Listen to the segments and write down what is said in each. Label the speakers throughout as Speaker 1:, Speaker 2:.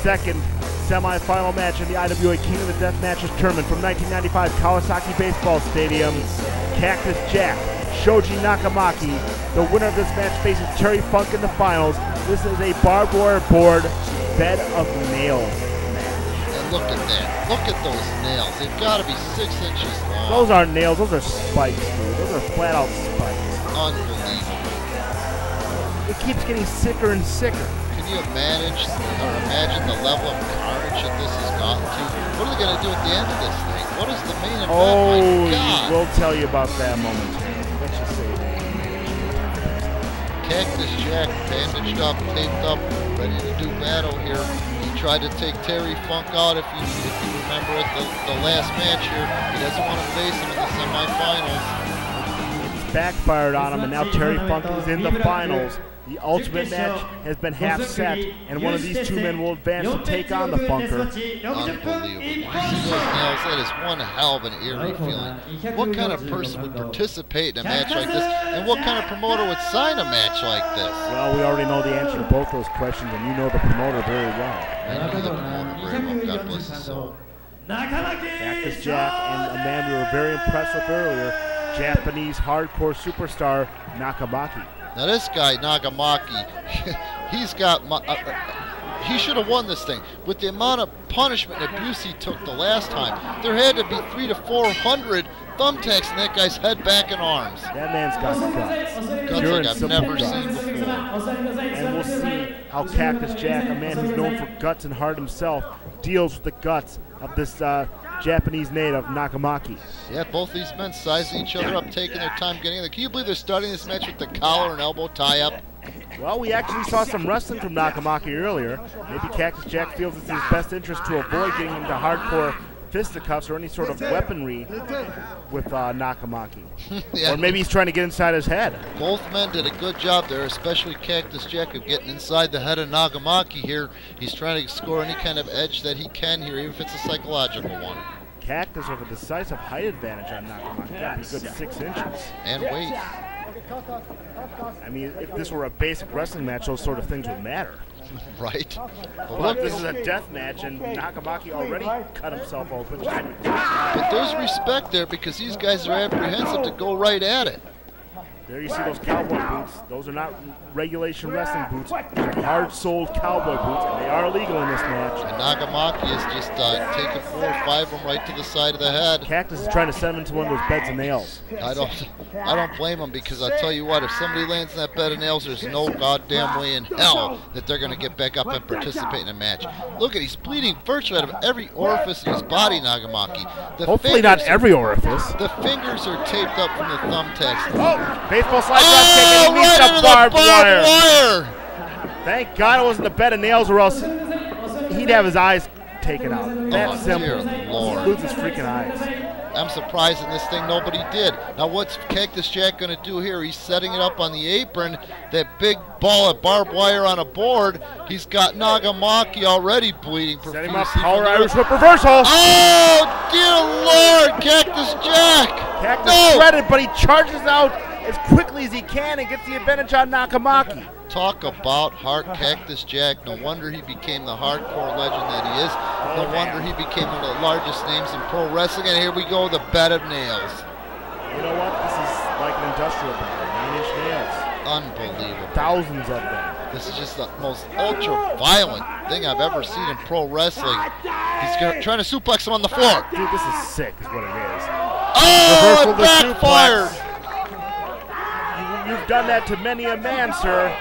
Speaker 1: second semifinal match in the IWA King of the Death Matches tournament from 1995 Kawasaki Baseball Stadium. Cactus Jack, Shoji Nakamaki. The winner of this match faces Terry Funk in the finals. This is a barbed wire board bed of nails match.
Speaker 2: And look at that. Look at those nails. They've got to be 6 inches long.
Speaker 1: Those aren't nails. Those are spikes, dude. Those are flat out spikes.
Speaker 2: Unbelievable.
Speaker 1: It keeps getting sicker and sicker.
Speaker 2: Can you imagine the level of carnage that this has gotten to? What are they going to do at the end of this thing? What is the main event?
Speaker 1: Oh,
Speaker 2: My God.
Speaker 1: we'll tell you about that momentarily. Let's just say that.
Speaker 2: Cactus Jack bandaged up, taped up, ready to do battle here. He tried to take Terry Funk out. If you remember it, the last match here, he doesn't want to face him in the semifinals.
Speaker 1: It's backfired on him, and now Terry Funk is in the finals. The ultimate match has been half set, and one of these two men will advance to take on the Funker.
Speaker 2: Unbelievable. You see those nails? That is one hell of an eerie feeling. What kind of person would participate in a match like this, and what kind of promoter would sign a match like this?
Speaker 1: Well, we already know the answer to both those questions, and you know the promoter very well.
Speaker 2: I know the promoter very well. God bless his soul.
Speaker 1: Cactus Jack and a man we were very impressed with earlier, Japanese hardcore superstar Nakamaki.
Speaker 2: Now this guy, Nakamaki, he's got, he should have won this thing. With the amount of punishment and abuse he took the last time, there had to be 300 to 400 thumbtacks in that guy's head, back, and arms.
Speaker 1: That man's got guts.
Speaker 2: Guts like I've never seen before.
Speaker 1: And we'll see how Cactus Jack, a man who's known for guts and heart himself, deals with the guts of this Japanese native, Nakamaki.
Speaker 2: Yeah, both these men sizing each other up, taking their time getting in there. Can you believe they're starting this match with the collar and elbow tie-up?
Speaker 1: Well, we actually saw some wrestling from Nakamaki earlier. Maybe Cactus Jack feels it's his best interest to avoid getting into hardcore fisticuffs or any sort of weaponry with Nakamaki.
Speaker 2: Yeah.
Speaker 1: Or maybe he's trying to get inside his head.
Speaker 2: Both men did a good job there, especially Cactus Jack, of getting inside the head of Nakamaki here. He's trying to score any kind of edge that he can here, even if it's a psychological one.
Speaker 1: Cactus with a decisive height advantage on Nakamaki. That'd be a good 6 inches.
Speaker 2: And weight.
Speaker 1: I mean, if this were a basic wrestling match, those sort of things would matter.
Speaker 2: Right.
Speaker 1: But look, this is a death match, and Nakamaki already cut himself open.
Speaker 2: But there's respect there because these guys are apprehensive to go right at it.
Speaker 1: There you see those cowboy boots. Those are not regulation wrestling boots. They're hard-soled cowboy boots, and they are illegal in this match.
Speaker 2: And Nakamaki is just taking 4 or 5 of them right to the side of the head.
Speaker 1: Cactus is trying to send him into one of those beds of nails.
Speaker 2: I don't blame him, because I'll tell you what, if somebody lands in that bed of nails, there's no goddamn way in hell that they're going to get back up and participate in a match. Look at, he's bleeding virtually out of every orifice in his body, Nakamaki.
Speaker 1: Hopefully not every orifice.
Speaker 2: The fingers are taped up from the thumbtacks.
Speaker 1: Oh, baseball slide drop kick, and he meets the barbed wire. Thank God it wasn't the bed of nails, or else he'd have his eyes taken out. That's simple.
Speaker 2: Dear Lord.
Speaker 1: He loses his freaking eyes.
Speaker 2: I'm surprised in this thing nobody did. Now what's Cactus Jack going to do here? He's setting it up on the apron. That big ball of barbed wire on a board. He's got Nakamaki already bleeding profusely.
Speaker 1: Setting him up, power Irish whip reversal.
Speaker 2: Oh, dear Lord, Cactus Jack.
Speaker 1: Cactus shredded, but he charges out as quickly as he can and gets the advantage on Nakamaki.
Speaker 2: Talk about heart, Cactus Jack. No wonder he became the hardcore legend that he is. No wonder he became one of the largest names in pro wrestling. And here we go, the bed of nails.
Speaker 1: You know what? This is like an industrial bed. 9-inch nails.
Speaker 2: Unbelievable.
Speaker 1: Thousands of them.
Speaker 2: This is just the most ultra-violent thing I've ever seen in pro wrestling. He's trying to suplex him on the floor.
Speaker 1: Dude, this is sick is what it is.
Speaker 2: Oh, it backfired.
Speaker 1: You've done that to many a man, sir.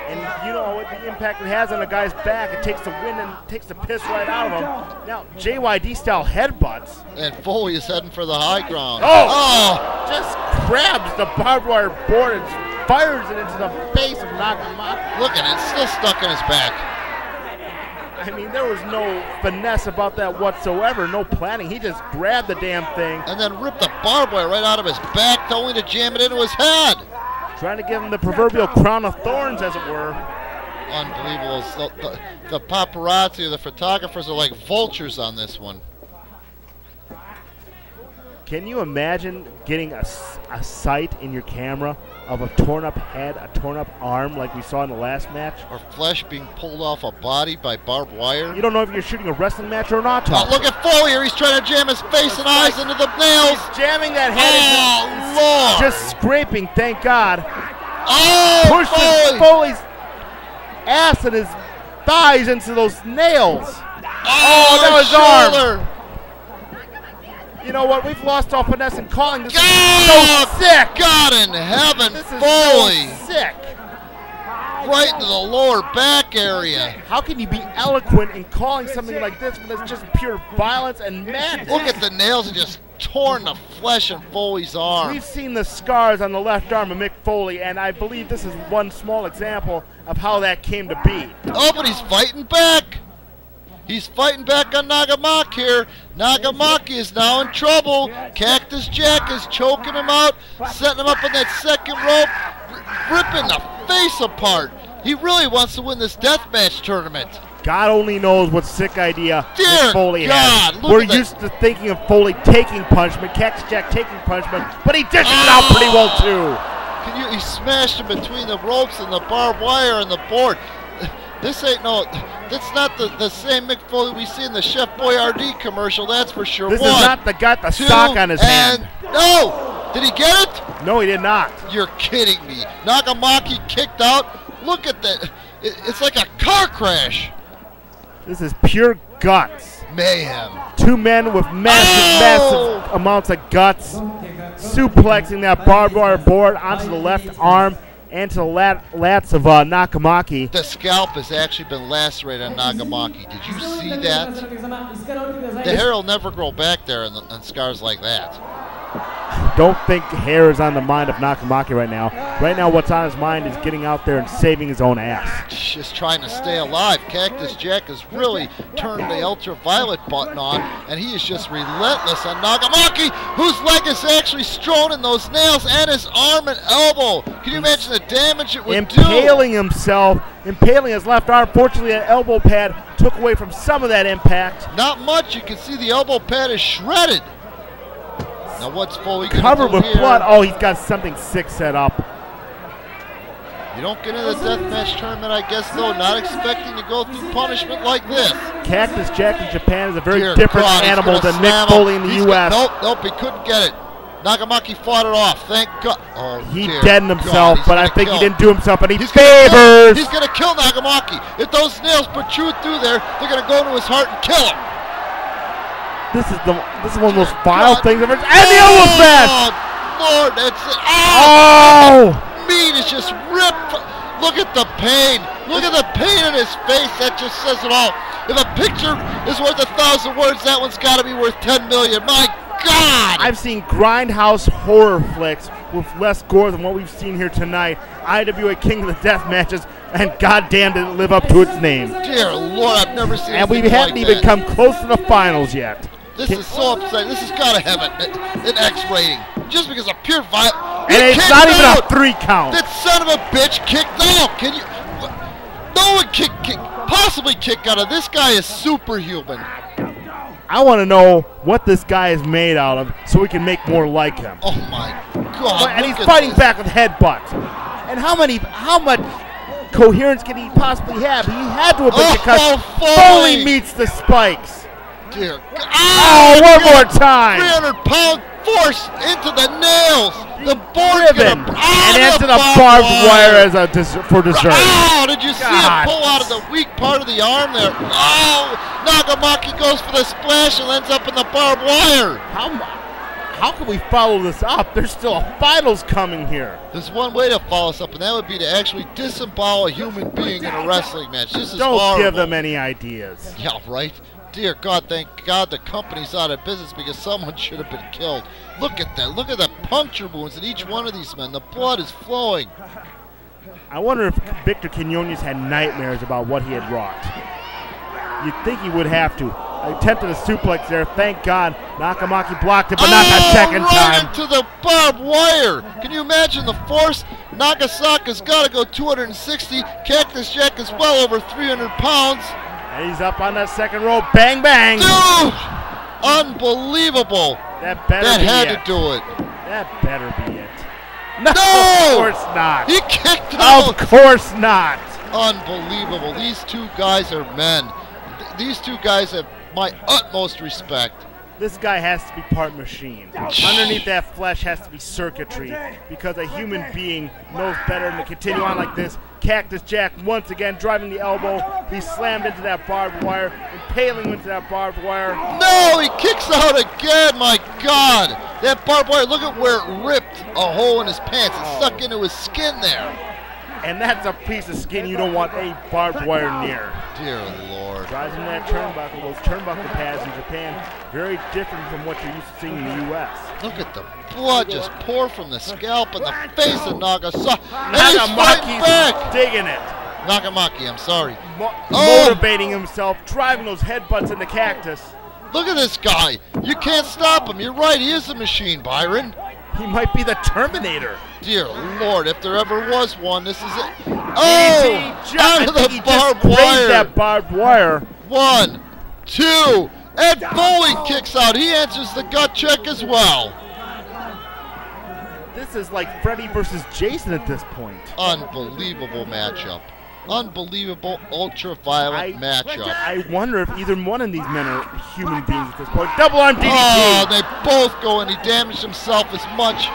Speaker 1: And you know what the impact it has on a guy's back. It takes the wind and takes the piss right out of him. Now, JYD-style headbutts.
Speaker 2: And Foley is heading for the high ground.
Speaker 1: Oh! Just grabs the barbed wire board and fires it into the face of Nakamaki.
Speaker 2: Look at it, it's still stuck in his back.
Speaker 1: I mean, there was no finesse about that whatsoever, no planning. He just grabbed the damn thing.
Speaker 2: And then ripped the barbed wire right out of his back, only to jam it into his head.
Speaker 1: Trying to give him the proverbial crown of thorns, as it were.
Speaker 2: Unbelievable. So the paparazzi or the photographers are like vultures on this one.
Speaker 1: Can you imagine getting a sight in your camera of a torn up head, a torn up arm like we saw in the last match?
Speaker 2: Or flesh being pulled off a body by barbed wire?
Speaker 1: You don't know if you're shooting a wrestling match or an autopsy.
Speaker 2: Oh, look at Foley here. He's trying to jam his face and eyes into the nails.
Speaker 1: He's jamming that head into
Speaker 2: Lord.
Speaker 1: just scraping, thank God.
Speaker 2: Oh,
Speaker 1: Pushes Foley's ass and his thighs into those nails.
Speaker 2: Oh,
Speaker 1: that was
Speaker 2: shoulder.
Speaker 1: arm. You know what? We've lost all finesse in calling. This is
Speaker 2: God,
Speaker 1: so sick.
Speaker 2: God in heaven,
Speaker 1: This is
Speaker 2: Foley.
Speaker 1: so sick.
Speaker 2: Right into the lower back area.
Speaker 1: How can you be eloquent in calling something like this when it's just pure violence and madness?
Speaker 2: Look at the nails and just torn the flesh in Foley's arm.
Speaker 1: We've seen the scars on the left arm of Mick Foley, and I believe this is one small example of how that came to be.
Speaker 2: Oh, but he's fighting back. He's fighting back on Nakamaki here. Nakamaki is now in trouble. Cactus Jack is choking him out, setting him up in that second rope, ripping the face apart. He really wants to win this deathmatch tournament.
Speaker 1: God only knows what sick idea
Speaker 2: Dear
Speaker 1: Foley
Speaker 2: God,
Speaker 1: has.
Speaker 2: look
Speaker 1: We're
Speaker 2: at that.
Speaker 1: used to thinking of Foley taking punishment, Cactus Jack taking punishment, but he dishes it out pretty well too.
Speaker 2: He smashed him between the ropes and the barbed wire and the board. This ain't that's not the same Mick Foley we see in the Chef Boyardee commercial, that's for sure.
Speaker 1: This
Speaker 2: One,
Speaker 1: is not the got the
Speaker 2: two,
Speaker 1: sock on his
Speaker 2: and
Speaker 1: hand.
Speaker 2: no! Did he get it?
Speaker 1: No, he did not.
Speaker 2: You're kidding me. Nakamaki kicked out. Look at that. It's like a car crash.
Speaker 1: This is pure guts.
Speaker 2: Mayhem.
Speaker 1: Two men with massive amounts of guts, suplexing that barbed wire board onto the left arm and to the lats of Nakamaki.
Speaker 2: The scalp has actually been lacerated on Nakamaki. Did you see that? The hair will never grow back there on scars like that.
Speaker 1: Don't think hair is on the mind of Nakamaki right now. Right now, what's on his mind is getting out there and saving his own ass.
Speaker 2: Just trying to stay alive. Cactus Jack has really turned the ultraviolet button on, and he is just relentless on Nakamaki, whose leg is actually strewn in those nails and his arm and elbow. Can you imagine the damage it would do?
Speaker 1: Impaling himself, impaling his left arm. Fortunately, that elbow pad took away from some of that impact.
Speaker 2: Not much. You can see the elbow pad is shredded. Now what's Foley gonna
Speaker 1: Covered
Speaker 2: do
Speaker 1: with
Speaker 2: here?
Speaker 1: blood. Oh, he's got something sick set up.
Speaker 2: You don't get into the deathmatch tournament, I guess, though, not expecting to go through punishment like this.
Speaker 1: Cactus Jack in Japan is a very
Speaker 2: Dear
Speaker 1: different
Speaker 2: God, he's
Speaker 1: animal
Speaker 2: gonna
Speaker 1: than Mick
Speaker 2: slam
Speaker 1: Foley
Speaker 2: him.
Speaker 1: in the
Speaker 2: He's
Speaker 1: U.S.
Speaker 2: Nope, he couldn't get it. Nakamaki fought it off, thank God. Oh,
Speaker 1: He
Speaker 2: dear
Speaker 1: deadened himself,
Speaker 2: God,
Speaker 1: but I
Speaker 2: he's
Speaker 1: think
Speaker 2: gonna
Speaker 1: he
Speaker 2: kill.
Speaker 1: didn't do himself any
Speaker 2: He's
Speaker 1: favors.
Speaker 2: He's going to kill Nakamaki. If those nails protrude through there, they're going to go into his heart and kill him.
Speaker 1: This is one of those vile things I've ever. And the elbow smash!
Speaker 2: Oh, Lord, that's it.
Speaker 1: Oh!
Speaker 2: Meat is just ripped. Look at the pain. Look at the pain in his face. That just says it all. If a picture is worth 1,000 words, that one's got to be worth 10 million. My God!
Speaker 1: I've seen grindhouse horror flicks with less gore than what we've seen here tonight. IWA King of the Death matches, and goddamn did it live up to its name.
Speaker 2: Dear Lord, I've never seen
Speaker 1: And we
Speaker 2: anything
Speaker 1: haven't
Speaker 2: like
Speaker 1: even
Speaker 2: that.
Speaker 1: come close to the finals yet.
Speaker 2: This is so upsetting. This has got to have an X rating. Just because of pure violence.
Speaker 1: And it's not even a 3 count.
Speaker 2: That son of a bitch kicked out. Can you? No one can possibly kick out of. This guy is superhuman.
Speaker 1: I want to know what this guy is made out of so we can make more like him.
Speaker 2: Oh my God!
Speaker 1: And he's
Speaker 2: look at
Speaker 1: fighting
Speaker 2: this.
Speaker 1: back with headbutts. And how much coherence can he possibly have? He had to have been because Foley meets the spikes.
Speaker 2: Dear God.
Speaker 1: Oh, one more time.
Speaker 2: 300-pound force into the nails. The board
Speaker 1: Ribbon. And into the barbed wire as for dessert.
Speaker 2: Oh, did you see
Speaker 1: God.
Speaker 2: it pull out of the weak part of the arm there? Oh, Nakamaki goes for the splash and ends up in the barbed wire.
Speaker 1: How can we follow this up? There's still a finals coming here.
Speaker 2: There's one way to follow this up, and that would be to actually disembowel a human being in a wrestling match. This is
Speaker 1: Don't
Speaker 2: horrible.
Speaker 1: give them any ideas.
Speaker 2: Yeah, right? Dear God, thank God the company's out of business because someone should have been killed. Look at that. Look at the puncture wounds in each one of these men. The blood is flowing.
Speaker 1: I wonder if Victor Quinnones had nightmares about what he had wrought. You'd think he would have to. Attempted a suplex there. Thank God Nakamaki blocked it, but not the second
Speaker 2: right
Speaker 1: time.
Speaker 2: Into the barbed wire. Can you imagine the force? Nagasaka's got to go 260. Cactus Jack is well over 300 pounds.
Speaker 1: And he's up on that second rope. Bang, bang.
Speaker 2: Dude! Unbelievable.
Speaker 1: That better
Speaker 2: that
Speaker 1: be
Speaker 2: had
Speaker 1: it.
Speaker 2: to do it.
Speaker 1: That better be it. No!
Speaker 2: No!
Speaker 1: Of course not.
Speaker 2: He kicked out.
Speaker 1: Of course not.
Speaker 2: Unbelievable. These two guys are men. These two guys have my utmost respect.
Speaker 1: This guy has to be part machine. Underneath that flesh has to be circuitry, because a human being knows better than to continue on like this. Cactus Jack once again driving the elbow. He slammed into that barbed wire, impaling into that barbed wire.
Speaker 2: No, he kicks out again. My God. That barbed wire, look at where it ripped a hole in his pants. It stuck into his skin there.
Speaker 1: And that's a piece of skin you don't want a barbed wire near.
Speaker 2: Dear Lord.
Speaker 1: Drives into that turnbuckle. Those turnbuckle pads in Japan, very different from what you're used to seeing in the U.S.
Speaker 2: Look at the blood just pour from the scalp and the face of Nagasaki. And he's fighting back.
Speaker 1: Digging it.
Speaker 2: Nakamaki, I'm sorry.
Speaker 1: Motivating himself, driving those headbutts into Cactus.
Speaker 2: Look at this guy. You can't stop him. You're right. He is a machine, Byron.
Speaker 1: He might be the Terminator.
Speaker 2: Dear Lord, if there ever was one, this is it. Oh! Out of the barbed wire.
Speaker 1: That barbed wire.
Speaker 2: 1, 2, and Boeing kicks out. He answers the gut check as well.
Speaker 1: This is like Freddy versus Jason at this point.
Speaker 2: Unbelievable matchup. Unbelievable, ultra-violent matchup.
Speaker 1: I wonder if either one of these men are human beings at this point. Double arm DDT.
Speaker 2: Oh, they both go, and he damaged himself as much.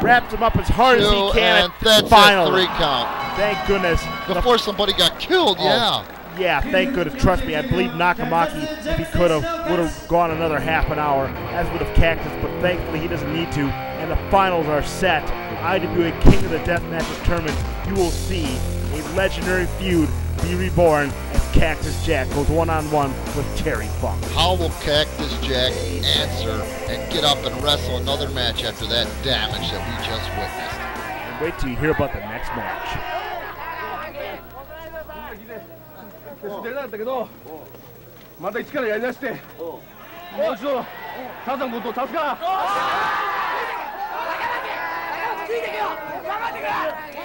Speaker 1: Wraps him up as hard as he can.
Speaker 2: And that's
Speaker 1: final.
Speaker 2: a 3 count.
Speaker 1: Thank goodness.
Speaker 2: Before somebody got killed, yeah.
Speaker 1: Yeah, thank goodness. Trust me, I believe Nakamaki, if he could have, would have gone another half an hour, as would have Cactus, but thankfully he doesn't need to. And the finals are set. IWA King of the Deathmatch is determined. You will see a legendary feud be reborn as Cactus Jack goes one-on-one with Terry Funk.
Speaker 2: How will Cactus Jack answer and get up and wrestle another match after that damage that we just witnessed?
Speaker 1: And wait till you hear about the next match.
Speaker 3: 出れなかったけど、また一からやりだして、もう一度タザンことを助か。ついてけよ、頑張ってくれ。